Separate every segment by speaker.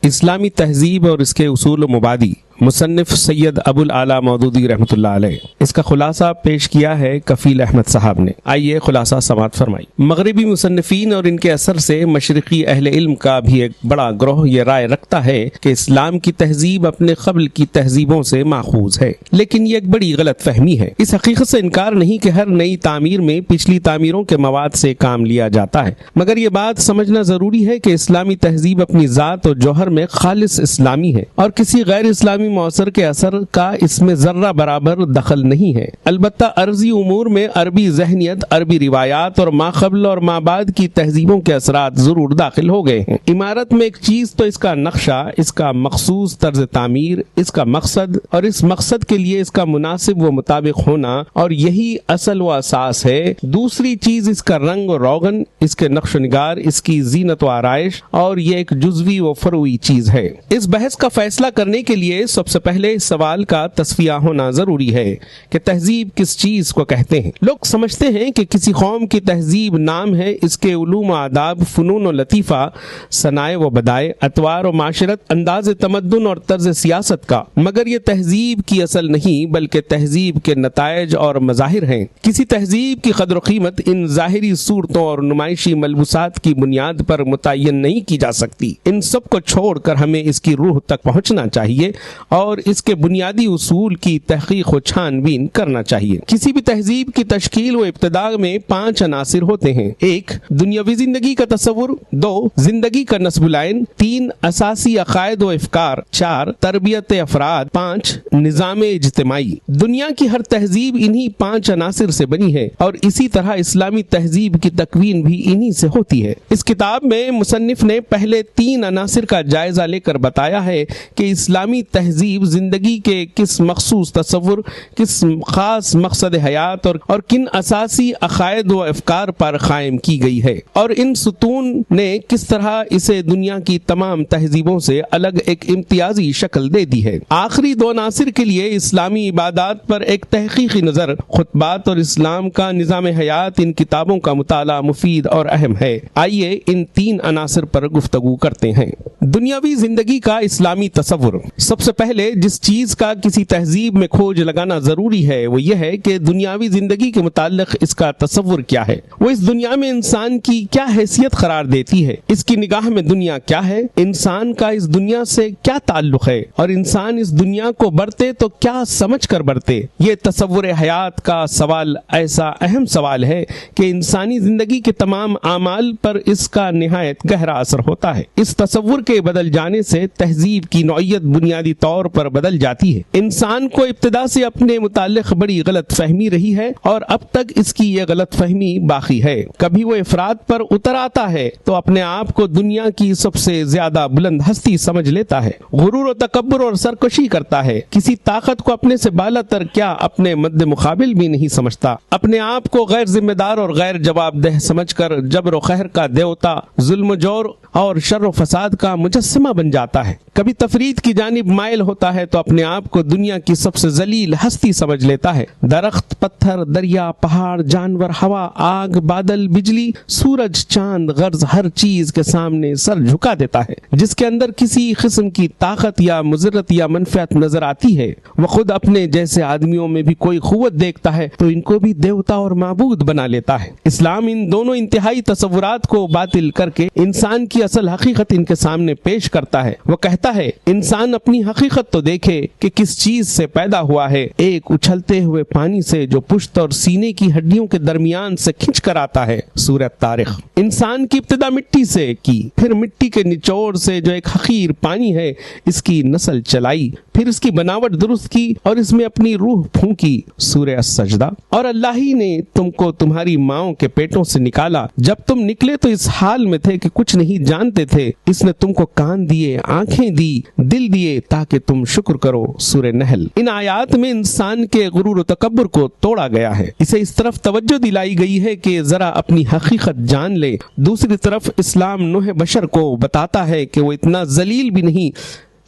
Speaker 1: اسلامی تہذیب اور اس کے اصول و مبادی، مصنف سید ابو الاعلیٰ مودودی رحمۃ اللہ علیہ۔ اس کا خلاصہ پیش کیا ہے کفیل احمد صاحب نے۔ آئیے خلاصہ سماعت فرمائی۔ مغربی مصنفین اور ان کے اثر سے مشرقی اہل علم کا بھی ایک بڑا گروہ یہ رائے رکھتا ہے کہ اسلام کی تہذیب اپنے قبل کی تہذیبوں سے ماخوذ ہے، لیکن یہ ایک بڑی غلط فہمی ہے۔ اس حقیقت سے انکار نہیں کہ ہر نئی تعمیر میں پچھلی تعمیروں کے مواد سے کام لیا جاتا ہے، مگر یہ بات سمجھنا ضروری ہے کہ اسلامی تہذیب اپنی ذات اور جوہر میں خالص اسلامی ہے اور کسی غیر اسلامی معاصر کے اثر کا اس میں ذرہ برابر دخل نہیں ہے۔ البتہ عرضی امور میں عربی ذہنیت، عربی روایات اور ما قبل اور ما بعد کی تہذیبوں کے اثرات ضرور داخل ہو گئے ہیں۔ عمارت میں ایک چیز تو اس کا نقشہ، اس کا مخصوص طرز تعمیر، اس کا مقصد اور اس مقصد کے لیے اس کا مناسب و مطابق ہونا، اور یہی اصل و اساس ہے۔ دوسری چیز اس کا رنگ و روغن، اس کے نقش و نگار، اس کی زینت و آرائش، اور یہ ایک جزوی و فروعی چیز ہے۔ اس بحث کا فیصلہ کرنے کے لیے سب سے پہلے اس سوال کا تصفیہ ہونا ضروری ہے کہ تہذیب کس چیز کو کہتے ہیں۔ لوگ سمجھتے ہیں کہ کسی قوم کی تہذیب نام ہے اس کے علوم و آداب، فنون و لطیفہ، صنائع و بدائع، اطوار و معاشرت، انداز تمدن اور طرز سیاست کا، مگر یہ تہذیب کی اصل نہیں بلکہ تہذیب کے نتائج اور مظاہر ہیں۔ کسی تہذیب کی قدر و قیمت ان ظاہری صورتوں اور نمائشی ملبوسات کی بنیاد پر متعین نہیں کی جا سکتی۔ ان سب کو چھوڑ کر ہمیں اس کی روح تک پہنچنا چاہیے اور اس کے بنیادی اصول کی تحقیق و چھان بین کرنا چاہیے۔ کسی بھی تہذیب کی تشکیل و ابتداء میں 5 عناصر ہوتے ہیں: 1 دنیاوی زندگی کا تصور، 2 زندگی کا نصب العین، 3 اساسی عقائد و افکار، 4 تربیت افراد، 5 نظام اجتماعی۔ دنیا کی ہر تہذیب انہی 5 عناصر سے بنی ہے اور اسی طرح اسلامی تہذیب کی تکوین بھی انہی سے ہوتی ہے۔ اس کتاب میں مصنف نے پہلے 3 عناصر کا جائزہ لے کر بتایا ہے کہ اسلامی تہذیب زندگی کے کس مخصوص تصور، کس خاص مقصد حیات اور کن اساسی عقائد و افکار پر قائم کی گئی ہے، اور ان ستون نے کس طرح اسے دنیا کی تمام تہذیبوں سے الگ ایک امتیازی شکل دے دی ہے۔ آخری 2 عناصر کے لیے اسلامی عبادات پر ایک تحقیقی نظر، خطبات اور اسلام کا نظام حیات، ان کتابوں کا مطالعہ مفید اور اہم ہے۔ آئیے ان 3 عناصر پر گفتگو کرتے ہیں۔ دنیاوی زندگی کا اسلامی تصور۔ سب سے پہلے جس چیز کا کسی تہذیب میں کھوج لگانا ضروری ہے وہ یہ ہے کہ دنیاوی زندگی کے متعلق اس کا تصور کیا ہے، وہ اس دنیا میں انسان کی کیا حیثیت قرار دیتی ہے، اس کی نگاہ میں دنیا کیا ہے، انسان کا اس دنیا سے کیا تعلق ہے، اور انسان اس دنیا کو برتے تو کیا سمجھ کر برتے۔ یہ تصور حیات کا سوال ایسا اہم سوال ہے کہ انسانی زندگی کے تمام اعمال پر اس کا نہایت گہرا اثر ہوتا ہے۔ اس تصور کے بدل جانے سے تہذیب کی نوعیت بنیادی طور پر بدل جاتی ہے۔ انسان کو ابتدا سے اپنے متعلق بڑی غلط فہمی رہی ہے اور اب تک اس کی یہ غلط فہمی باقی ہے۔ کبھی وہ افراد پر اتر آتا ہے تو اپنے آپ کو دنیا کی سب سے زیادہ بلند ہستی سمجھ لیتا ہے، غرور و تکبر اور سرکشی کرتا ہے، کسی طاقت کو اپنے سے بالا تر کیا اپنے مد مقابل بھی نہیں سمجھتا، اپنے آپ کو غیر ذمہ دار اور غیر جواب دہ سمجھ کر جبر و قہر کا دیوتا، ظلم و جور اور شر و فساد کا مجسمہ بن جاتا ہے۔ کبھی تفرید کی جانب مائل ہوتا ہے تو اپنے آپ کو دنیا کی سب سے ذلیل ہستی سمجھ لیتا ہے۔ درخت، پتھر، دریا، پہاڑ، جانور، ہوا، آگ، بادل، بجلی، سورج، چاند، غرض ہر چیز کے سامنے سر جھکا دیتا ہے جس کے اندر کسی قسم کی طاقت یا مضرت یا منفعت نظر آتی ہے۔ وہ خود اپنے جیسے آدمیوں میں بھی کوئی قوت دیکھتا ہے تو ان کو بھی دیوتا اور معبود بنا لیتا ہے۔ اسلام ان دونوں انتہائی تصورات کو باطل کر کے انسان کی اصل حقیقت ان کے سامنے پیش کرتا ہے۔ وہ کہتا ہے انسان اپنی حقیقت تو دیکھے کہ کس چیز سے پیدا ہوا ہے، ایک اچھلتے ہوئے پانی سے جو پشت اور سینے کی ہڈیوں کے درمیان سے کھنچ کر آتا ہے۔ سورہ طارق۔ انسان کی ابتدا مٹی سے کی، پھر مٹی کے نچوڑ سے جو ایک حقیر پانی ہے اس کی نسل چلائی، پھر اس کی بناوٹ درست کی اور اس میں اپنی روح پھونکی۔ سورہ السجدہ۔ اور اللہ ہی نے تم کو تمہاری ماؤں کے پیٹوں سے نکالا، جب تم نکلے تو اس حال میں تھے کہ کچھ نہیں جانتے تھے، اس نے تم کو کان دیے، آنکھیں دی، دل دیے تاکہ تم شکر کرو۔ سورہ نحل۔ ان آیات میں انسان کے غرور و تکبر کو توڑا گیا ہے، اسے اس طرف توجہ دلائی گئی ہے کہ ذرا اپنی حقیقت جان لے۔ دوسری طرف اسلام نوح بشر کو بتاتا ہے کہ وہ اتنا ذلیل بھی نہیں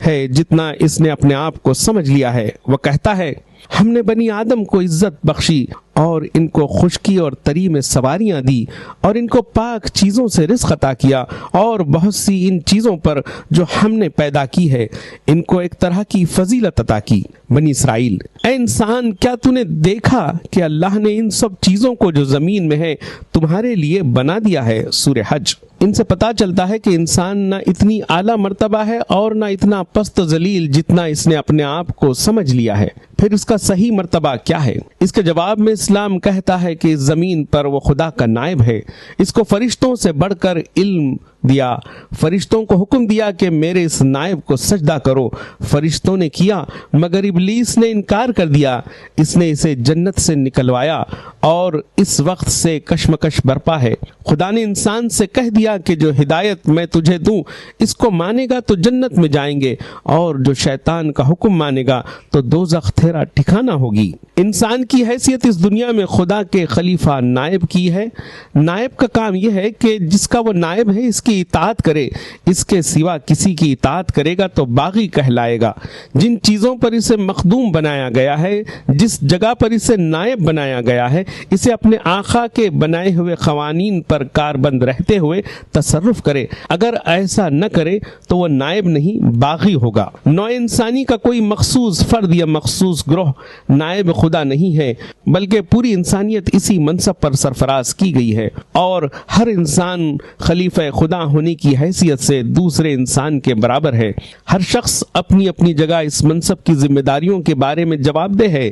Speaker 1: ہے جتنا اس نے اپنے آپ کو سمجھ لیا ہے۔ وہ کہتا ہے ہم نے بنی آدم کو عزت بخشی اور ان کو خشکی اور تری میں سواریاں دی اور ان کو پاک چیزوں سے رزق عطا کیا اور بہت سی ان چیزوں پر جو ہم نے پیدا کی ہے ان کو ایک طرح کی فضیلت عطا کی۔ بنی اسرائیل، اے انسان، کیا تو نے دیکھا کہ اللہ نے ان سب چیزوں کو جو زمین میں ہے تمہارے لیے بنا دیا ہے؟ سورہ حج۔ ان سے پتا چلتا ہے کہ انسان نہ اتنی اعلیٰ مرتبہ ہے اور نہ اتنا پست ذلیل جتنا اس نے اپنے آپ کو سمجھ لیا ہے۔ پھر اس کا صحیح مرتبہ کیا ہے؟ اس کے جواب میں اسلام کہتا ہے کہ اس زمین پر وہ خدا کا نائب ہے، اس کو فرشتوں سے بڑھ کر علم دیا، فرشتوں کو حکم دیا کہ میرے اس نائب کو سجدہ کرو، فرشتوں نے کیا مگر ابلیس نے انکار کر دیا، اس نے اسے جنت سے نکلوایا اور اس وقت سے کشمکش برپا ہے۔ خدا نے انسان سے کہہ دیا کہ جو ہدایت میں تجھے دوں اس کو مانے گا تو جنت میں جائیں گے اور جو شیطان کا حکم مانے گا تو دوزخ تیرا ٹھکانہ ہوگی۔ انسان کی حیثیت اس دنیا میں خدا کے خلیفہ نائب کی ہے۔ نائب کا کام یہ ہے کہ جس کا وہ نائب ہے اس کی اطاعت کرے، اس کے سوا کسی کی اطاعت کرے گا تو باغی کہلائے گا۔ جن چیزوں پر اسے مخدوم بنایا گیا ہے، جس جگہ پر اسے نائب بنایا گیا ہے، اسے اپنے آقا کے بنائے ہوئے قوانین پر کاربند رہتے ہوئے تصرف کرے۔ اگر ایسا نہ کرے تو وہ نائب نہیں، باغی ہوگا۔ نوع انسانی کا کوئی مخصوص فرد یا مخصوص گروہ نائب خدا نہیں ہے، بلکہ پوری انسانیت اسی منصب پر سرفراز کی گئی ہے اور ہر انسان خلیفہ خدا ہونے کی حیثیت سے دوسرے انسان کے برابر ہے۔ ہر شخص اپنی اپنی جگہ اس منصب کی ذمہ داریوں کے بارے میں جواب دہ ہے۔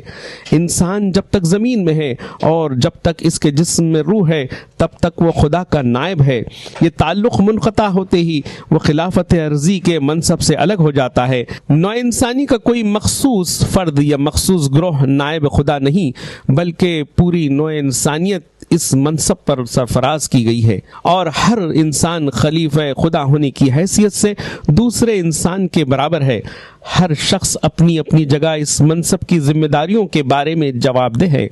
Speaker 1: انسان جب تک زمین میں ہے اور جب تک اس کے جسم میں روح ہے تب تک وہ خدا کا نائب ہے۔ یہ تعلق منقطع ہوتے ہی وہ خلافت ارضی کے منصب سے الگ ہو جاتا ہے۔ نوع انسانی کا کوئی مخصوص فرد یا مخصوص گروہ نائب خدا نہیں، بلکہ پوری نوع انسانیت اس منصب پر سرفراز کی گئی ہے اور ہر انسان خلیفہ خدا ہونے کی حیثیت سے دوسرے انسان کے برابر ہے۔ ہر شخص اپنی اپنی جگہ اس منصب کی ذمہ داریوں کے بارے میں جواب دہ ہے۔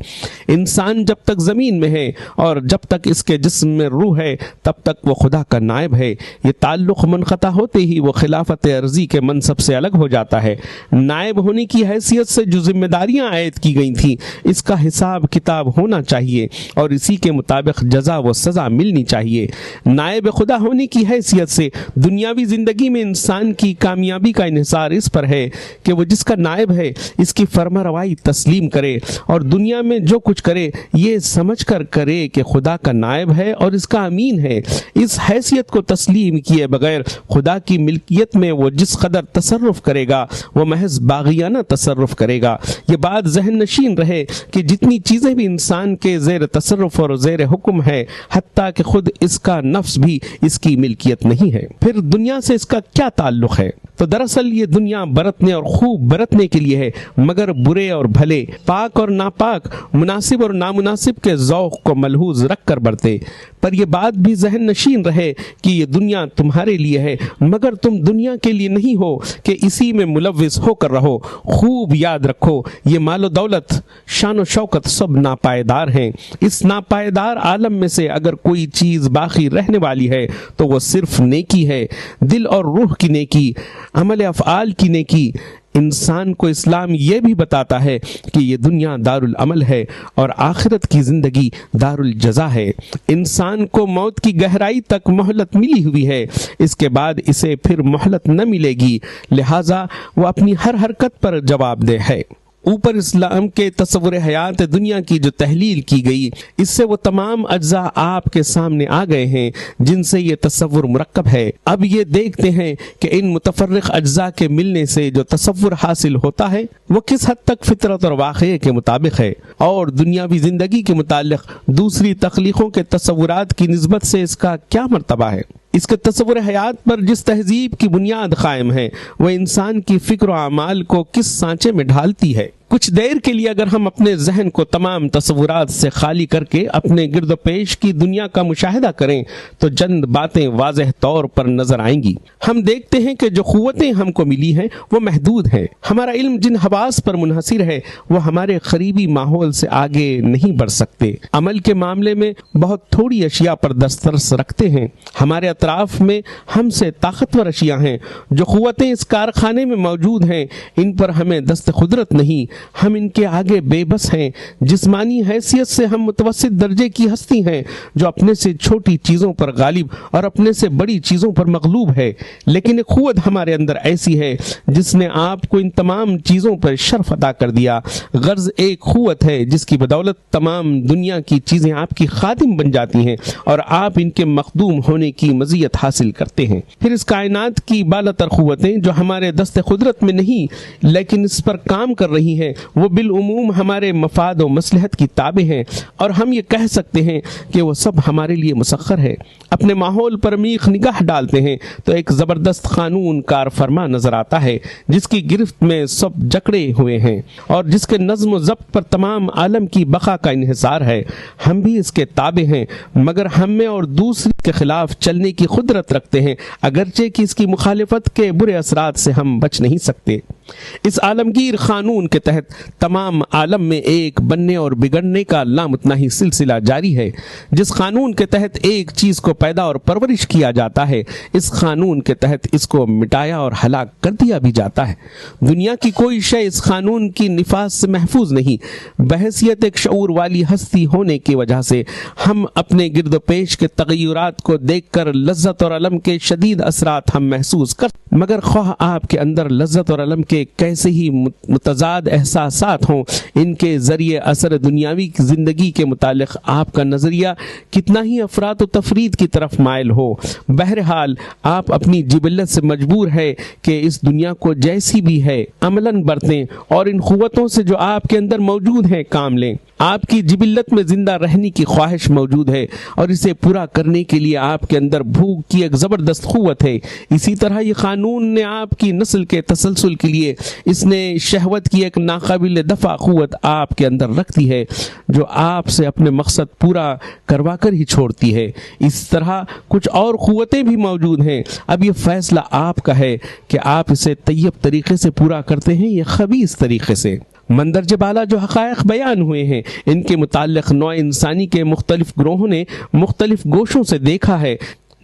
Speaker 1: انسان جب تک زمین میں ہے اور جب تک اس کے جسم میں روح ہے تب تک وہ خدا کا نائب ہے۔ یہ تعلق منقطع ہوتے ہی وہ خلافت ارضی کے منصب سے الگ ہو جاتا ہے۔ نائب ہونے کی حیثیت سے جو ذمہ داریاں عائد کی گئی تھیں اس کا حساب کتاب ہونا چاہیے اور اسی کے مطابق جزا و سزا ملنی چاہیے۔ نائب خدا ہونے کی حیثیت سے دنیاوی زندگی میں انسان کی کامیابی کا انحصار اس پر ہے کہ وہ جس کا نائب ہے اس کی فرما روائی تسلیم کرے اور دنیا میں جو کچھ کرے یہ سمجھ کر کرے کہ خدا کا نائب ہے اور اس کا امین ہے۔ اس حیثیت کو تسلیم کیے بغیر خدا کی ملکیت میں وہ جس قدر تصرف کرے گا وہ محض باغیانہ تصرف کرے گا۔ یہ بات ذہن نشین رہے کہ جتنی چیزیں بھی انسان کے زیر تصرف اور زیر حکم ہے حتیٰ کہ خود اس کا نفس بھی اس کی ملکیت نہیں ہے، پھر دنیا سے اس کا کیا تعلق ہے؟ تو دراصل یہ دنیا برتنے اور خوب برتنے کے لیے ہے، مگر برے اور بھلے، پاک اور ناپاک، مناسب اور نامناسب کے ذوق کو ملحوظ رکھ کر برتے۔ پر یہ بات بھی ذہن نشین رہے کہ یہ دنیا تمہارے لیے ہے مگر تم دنیا کے لیے نہیں ہو کہ اسی میں ملوث ہو کر رہو۔ خوب یاد رکھو یہ مال و دولت، شان و شوکت سب ناپائیدار ہیں۔ اس ناپائیدار عالم میں سے اگر کوئی چیز باقی رہنے والی ہے تو وہ صرف نیکی ہے، دل اور روح کی نیکی، عمل افعال کی نیکی۔ انسان کو اسلام یہ بھی بتاتا ہے کہ یہ دنیا دار العمل ہے اور آخرت کی زندگی دار الجزا ہے۔ انسان کو موت کی گہرائی تک مہلت ملی ہوئی ہے، اس کے بعد اسے پھر مہلت نہ ملے گی، لہٰذا وہ اپنی ہر حرکت پر جواب دہ ہے۔ اوپر اسلام کے تصور حیات دنیا کی جو تحلیل کی گئی اس سے وہ تمام اجزاء آپ کے سامنے آ گئے ہیں جن سے یہ تصور مرکب ہے۔ اب یہ دیکھتے ہیں کہ ان متفرق اجزاء کے ملنے سے جو تصور حاصل ہوتا ہے وہ کس حد تک فطرت اور واقعے کے مطابق ہے اور دنیاوی زندگی کے متعلق دوسری تخلیقوں کے تصورات کی نسبت سے اس کا کیا مرتبہ ہے۔ اس کے تصور حیات پر جس تہذیب کی بنیاد قائم ہے وہ انسان کی فکر و اعمال کو کس سانچے میں ڈھالتی ہے۔ کچھ دیر کے لیے اگر ہم اپنے ذہن کو تمام تصورات سے خالی کر کے اپنے گرد و پیش کی دنیا کا مشاہدہ کریں تو چند باتیں واضح طور پر نظر آئیں گی۔ ہم دیکھتے ہیں کہ جو قوتیں ہم کو ملی ہیں وہ محدود ہیں۔ ہمارا علم جن حواس پر منحصر ہے وہ ہمارے قریبی ماحول سے آگے نہیں بڑھ سکتے۔ عمل کے معاملے میں بہت تھوڑی اشیاء پر دسترس رکھتے ہیں۔ ہمارے اطراف میں ہم سے طاقتور اشیاء ہیں۔ جو قوتیں اس کارخانے میں موجود ہیں ان پر ہمیں دست قدرت نہیں، ہم ان کے آگے بے بس ہیں۔ جسمانی حیثیت سے ہم متوسط درجے کی ہستی ہیں جو اپنے سے چھوٹی چیزوں پر غالب اور اپنے سے بڑی چیزوں پر مغلوب ہے، لیکن ایک قوت ہمارے اندر ایسی ہے جس نے آپ کو ان تمام چیزوں پر شرف عطا کر دیا۔ غرض ایک قوت ہے جس کی بدولت تمام دنیا کی چیزیں آپ کی خادم بن جاتی ہیں اور آپ ان کے مخدوم ہونے کی مزیت حاصل کرتے ہیں۔ پھر اس کائنات کی بالا تر قوتیں جو ہمارے دست قدرت میں نہیں لیکن اس پر کام کر رہی ہیں، وہ بالعموم ہمارے مفاد و مصلحت کی تابع ہیں، اور ہم یہ کہہ سکتے ہیں کہ وہ سب ہمارے لیے مسخر ہے۔ اپنے ماحول پر عمیق نگاہ ڈالتے ہیں تو ایک زبردست قانون کار فرما نظر آتا ہے جس کی گرفت میں سب جکڑے ہوئے ہیں اور جس کے نظم و ضبط پر تمام عالم کی بقا کا انحصار ہے۔ ہم بھی اس کے تابع ہیں، مگر ہم میں اور دوسری کے خلاف چلنے کی قدرت رکھتے ہیں، اگرچہ کہ اس کی مخالفت کے برے اثرات سے ہم بچ نہیں سکتے۔ اس عالمگیر قانون کے تحت تمام عالم میں ایک بننے اور بگڑنے کا لامتناہی سلسلہ جاری ہے۔ جس قانون کے تحت ایک چیز کو پیدا اور پرورش کیا جاتا ہے، اس قانون کے تحت اس کو مٹایا اور ہلاک کر دیا بھی جاتا ہے۔ دنیا کی کوئی شے اس قانون کی نفاذ سے محفوظ نہیں۔ بحیثیت ایک شعور والی ہستی ہونے کی وجہ سے ہم اپنے گرد و پیش کے تغیرات کو دیکھ کر لذت اور الم کے شدید اثرات ہم محسوس کر، مگر خواہ آپ کے اندر لذت اور الم کے کیسے ہی متضاد احساسات ہوں، ان کے ذریعے اثر دنیاوی زندگی کے متعلق آپ کا نظریہ کتنا ہی افراط و تفرید کی طرف مائل ہو، بہرحال آپ اپنی جبلت سے مجبور ہے کہ اس دنیا کو جیسی بھی ہے عملاً برتیں اور ان قوتوں سے جو آپ کے اندر موجود ہیں کام لیں۔ آپ کی جبلت میں زندہ رہنے کی خواہش موجود ہے اور اسے پورا کرنے کے لیے آپ کے اندر بھوک کی ایک زبردست قوت ہے۔ اسی طرح یہ قانون نے آپ کی نسل کے تسلسل کے لیے اس نے شہوت کی ایک ناقابل دفع قوت آپ کے اندر رکھ دی ہے جو آپ سے اپنے مقصد پورا کروا کر ہی چھوڑتی ہے۔ اس طرح کچھ اور قوتیں بھی موجود ہیں۔ اب یہ فیصلہ آپ کا ہے کہ آپ اسے طیب طریقے سے پورا کرتے ہیں یا خبیث طریقے سے۔ مندرجہ بالا جو حقائق بیان ہوئے ہیں ان کے متعلق نوع انسانی کے مختلف گروہوں نے مختلف گوشوں سے دیکھا ہے۔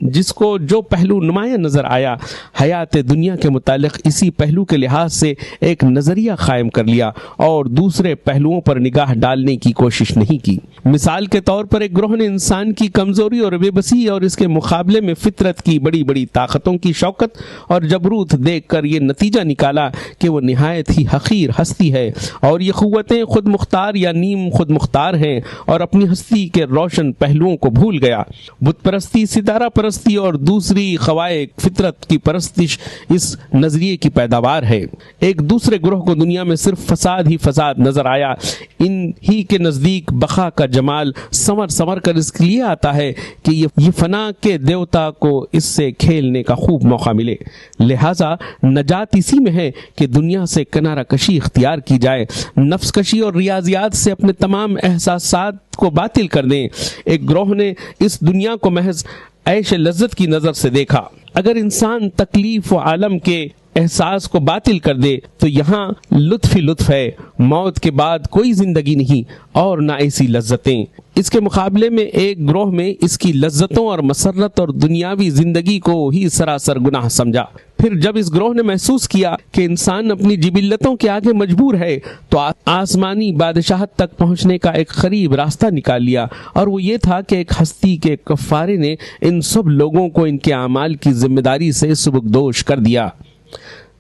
Speaker 1: جس کو جو پہلو نمایاں نظر آیا، حیات دنیا کے متعلق اسی پہلو کے لحاظ سے ایک نظریہ قائم کر لیا اور دوسرے پہلوؤں پر نگاہ ڈالنے کی کوشش نہیں کی۔ مثال کے طور پر ایک گروہ نے انسان کی کمزوری اور بے بسی اور اس کے مقابلے میں فطرت کی بڑی بڑی طاقتوں کی شوکت اور جبروت دیکھ کر یہ نتیجہ نکالا کہ وہ نہایت ہی حقیر ہستی ہے اور یہ قوتیں خود مختار یا نیم خود مختار ہیں، اور اپنی ہستی کے روشن پہلوؤں کو بھول گیا۔ بت پرستی، ستارہ پرستی اور دوسری خوائق فطرت کی پرستش اس نظریے کی پیداوار ہے۔ ایک دوسرے گروہ کو دنیا میں صرف فساد ہی فساد نظر آیا۔ ان ہی کے نزدیک بقا کا جمال سمر سمر کر اس لیے آتا ہے کہ یہ فنا کے دیوتا کو اس سے کھیلنے کا خوب موقع ملے، لہذا نجات اسی میں ہے کہ دنیا سے کنارہ کشی اختیار کی جائے، نفس کشی اور ریاضیات سے اپنے تمام احساسات کو باطل کر دیں۔ ایک گروہ نے اس دنیا کو محض عیش لذت کی نظر سے دیکھا۔ اگر انسان تکلیف و عالم کے احساس کو باطل کر دے تو یہاں لطف ہی لطف ہے، موت کے بعد کوئی زندگی نہیں اور نہ ایسی لذتیں۔ اس کے مقابلے میں ایک گروہ میں اس کی لذتوں اور مسرت اور دنیاوی زندگی کو ہی سراسر گناہ سمجھا۔ پھر جب اس گروہ نے محسوس کیا کہ انسان اپنی جبلتوں کے آگے مجبور ہے تو آسمانی بادشاہت تک پہنچنے کا ایک قریب راستہ نکال لیا، اور وہ یہ تھا کہ ایک ہستی کے کفارے نے ان سب لوگوں کو ان کے اعمال کی ذمہ داری سے سبکدوش کر دیا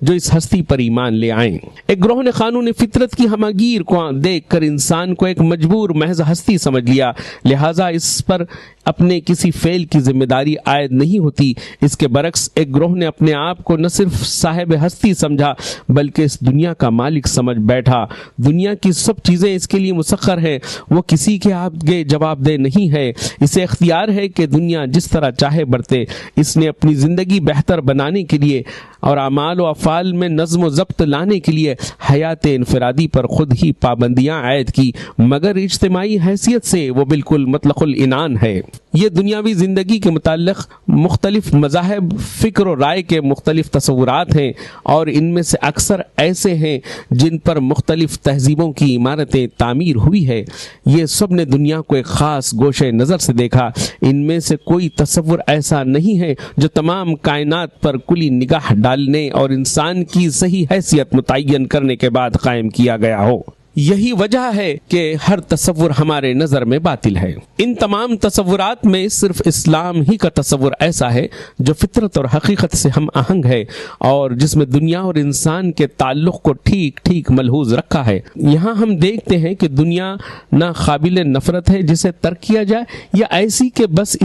Speaker 1: جو اس ہستی پر ایمان لے آئیں۔ ایک گروہ نے قانون فطرت کی ہماگیر کو دیکھ کر انسان کو ایک مجبور محض ہستی سمجھ لیا، لہٰذا اس پر اپنے کسی فعل کی ذمہ داری عائد نہیں ہوتی۔ اس کے برعکس ایک گروہ نے اپنے آپ کو نہ صرف صاحب ہستی سمجھا بلکہ اس دنیا کا مالک سمجھ بیٹھا۔ دنیا کی سب چیزیں اس کے لیے مسخر ہیں، وہ کسی کے آگے جواب دہ نہیں ہے، اسے اختیار ہے کہ دنیا جس طرح چاہے برتے۔ اس نے اپنی زندگی بہتر بنانے کے لیے اور اعمال و افعال میں نظم و ضبط لانے کے لیے حیات انفرادی پر خود ہی پابندیاں عائد کی، مگر اجتماعی حیثیت سے وہ بالکل مطلق العنان ہے۔ یہ دنیاوی زندگی کے متعلق مختلف مذاہب، فکر و رائے کے مختلف تصورات ہیں، اور ان میں سے اکثر ایسے ہیں جن پر مختلف تہذیبوں کی عمارتیں تعمیر ہوئی ہے۔ یہ سب نے دنیا کو ایک خاص گوشے نظر سے دیکھا۔ ان میں سے کوئی تصور ایسا نہیں ہے جو تمام کائنات پر کلی نگاہ ڈالنے اور انسان انسان کی صحیح حیثیت متعین کرنے کے بعد قائم کیا گیا ہو۔ یہی وجہ ہے کہ ہر تصور ہمارے نظر میں باطل ہے۔ ان تمام تصورات میں صرف اسلام ہی کا تصور ایسا ہے جو فطرت اور حقیقت سے ہم آہنگ ہے اور جس میں دنیا اور انسان کے تعلق کو ٹھیک ٹھیک ملحوظ رکھا ہے۔ یہاں ہم دیکھتے ہیں کہ دنیا نہ قابل نفرت ہے جسے ترک کیا جائے، یا ایسی کہ بس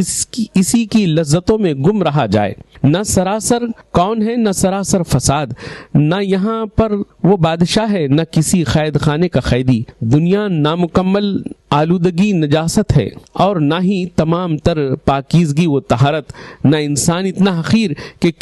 Speaker 1: اسی کی لذتوں میں گم رہا جائے۔ نہ سراسر کون ہے، نہ سراسر فساد، نہ یہاں پر وہ بادشاہ ہے، نہ کسی قید خانے کا قیدی۔ دنیا نامکمل آلودگی نجاست ہے، اور نہ ہی تمام تر پاکیزگی و طہارت۔ نہ انسان اتنا حقیر کہ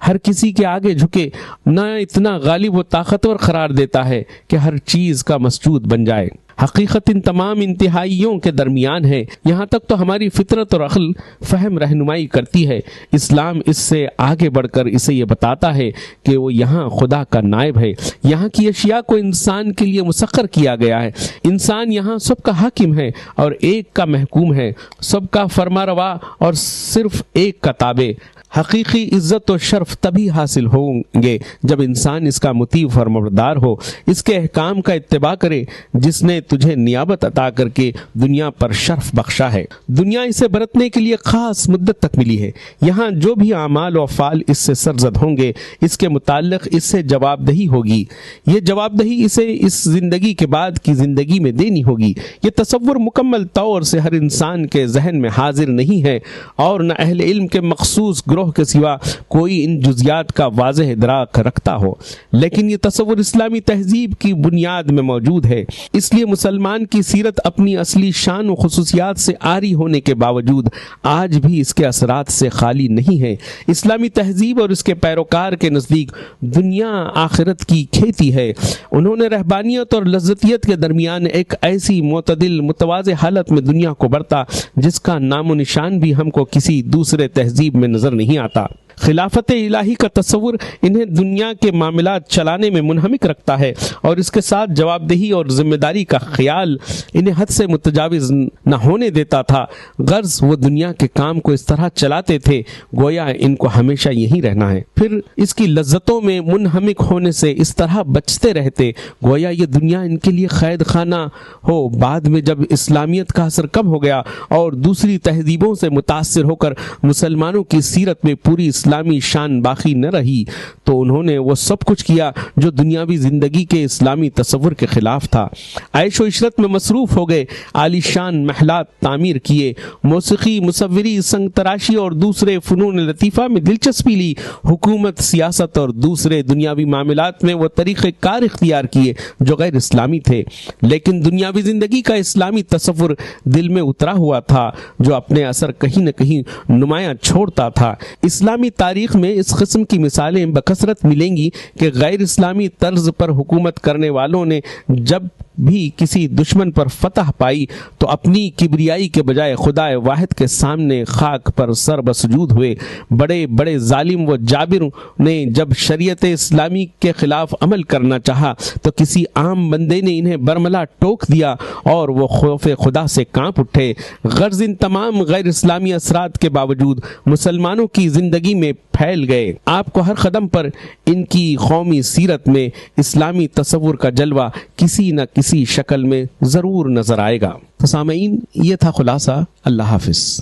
Speaker 1: ہر کسی کے آگے جھکے، نہ اتنا غالب و طاقتور قرار دیتا ہے کہ ہر چیز کا مسجود بن جائے۔ حقیقت ان تمام انتہائیوں کے درمیان ہے۔ یہاں تک تو ہماری فطرت اور عقل فہم رہنمائی کرتی ہے۔ اسلام اس سے آگے بڑھ کر اسے یہ بتاتا ہے کہ وہ یہاں خدا کا نائب ہے، یہاں کی اشیاء کو انسان کے لیے مسخر کیا گیا ہے۔ انسان یہاں سب کا حاکم ہے اور ایک کا محکوم ہے، سب کا فرماروا اور صرف ایک کا تابع۔ حقیقی عزت و شرف تبھی حاصل ہوں گے جب انسان اس کا مطیع فرمانبردار ہو، اس کے احکام کا اتباع کرے جس نے تجھے نیابت عطا کر کے دنیا پر شرف بخشا ہے۔ دنیا اسے برتنے کے لیے خاص مدت تک ملی ہے۔ یہاں جو بھی اعمال و افعال اس سے سرزد ہوں گے، اس کے متعلق اس سے جواب دہی ہوگی۔ یہ جواب دہی اسے اس زندگی کے بعد کی زندگی میں دینی ہوگی۔ یہ تصور مکمل طور سے ہر انسان کے ذہن میں حاضر نہیں ہے، اور نہ اہل علم کے مخصوص گروہ کے سوا کوئی ان جزیات کا واضح ادراک رکھتا ہو، لیکن یہ تصور اسلامی تہذیب کی بنیاد میں موجود ہے۔ اس لیے مسلمان کی سیرت اپنی اصلی شان و خصوصیات سے عاری ہونے کے باوجود آج بھی اس کے اثرات سے خالی نہیں ہے۔ اسلامی تہذیب اور اس کے پیروکار کے نزدیک دنیا آخرت کی کھیتی ہے۔ انہوں نے رہبانیت اور لذتیت کے درمیان ایک ایسی معتدل متوازی حالت میں دنیا کو برتا جس کا نام و نشان بھی ہم کو کسی دوسرے تہذیب میں نظر نہیں آتا۔ خلافت الہی کا تصور انہیں دنیا کے معاملات چلانے میں منہمک رکھتا ہے، اور اس کے ساتھ جواب دہی اور ذمہ داری کا خیال انہیں حد سے متجاوز نہ ہونے دیتا تھا۔ غرض وہ دنیا کے کام کو اس طرح چلاتے تھے گویا ان کو ہمیشہ یہی رہنا ہے، پھر اس کی لذتوں میں منہمک ہونے سے اس طرح بچتے رہتے گویا یہ دنیا ان کے لیے قید خانہ ہو۔ بعد میں جب اسلامیت کا اثر کم ہو گیا اور دوسری تہذیبوں سے متاثر ہو کر مسلمانوں کی سیرت میں پوری اسلامی شان باقی نہ رہی، تو انہوں نے وہ سب کچھ کیا جو دنیاوی زندگی کے اسلامی تصور کے خلاف تھا۔ عیش و عشرت میں مصروف ہو گئے، عالی شان محلات تعمیر کیے، موسیقی، مصوری، سنگ تراشی اور دوسرے فنون لطیفہ میں دلچسپی لی، حکومت، سیاست اور دوسرے دنیاوی معاملات میں وہ طریقہ کار اختیار کیے جو غیر اسلامی تھے۔ لیکن دنیاوی زندگی کا اسلامی تصور دل میں اترا ہوا تھا جو اپنے اثر کہیں نہ کہیں نمایاں چھوڑتا تھا۔ اسلامی تاریخ میں اس قسم کی مثالیں بکثرت ملیں گی کہ غیر اسلامی طرز پر حکومت کرنے والوں نے جب بھی کسی دشمن پر فتح پائی تو اپنی کبریائی کے بجائے خدا واحد کے سامنے خاک پر سر بسجود ہوئے۔ بڑے بڑے ظالم و جابر نے جب شریعت اسلامی کے خلاف عمل کرنا چاہا تو کسی عام بندے نے انہیں برملا ٹوک دیا اور وہ خوف خدا سے کانپ اٹھے۔ غرض ان تمام غیر اسلامی اثرات کے باوجود مسلمانوں کی زندگی میں پھیل گئے۔ آپ کو ہر قدم پر ان کی قومی سیرت میں اسلامی تصور کا جلوہ کسی نہ کسی شکل میں ضرور نظر آئے گا۔ تو سامعین، یہ تھا خلاصہ۔ اللہ حافظ۔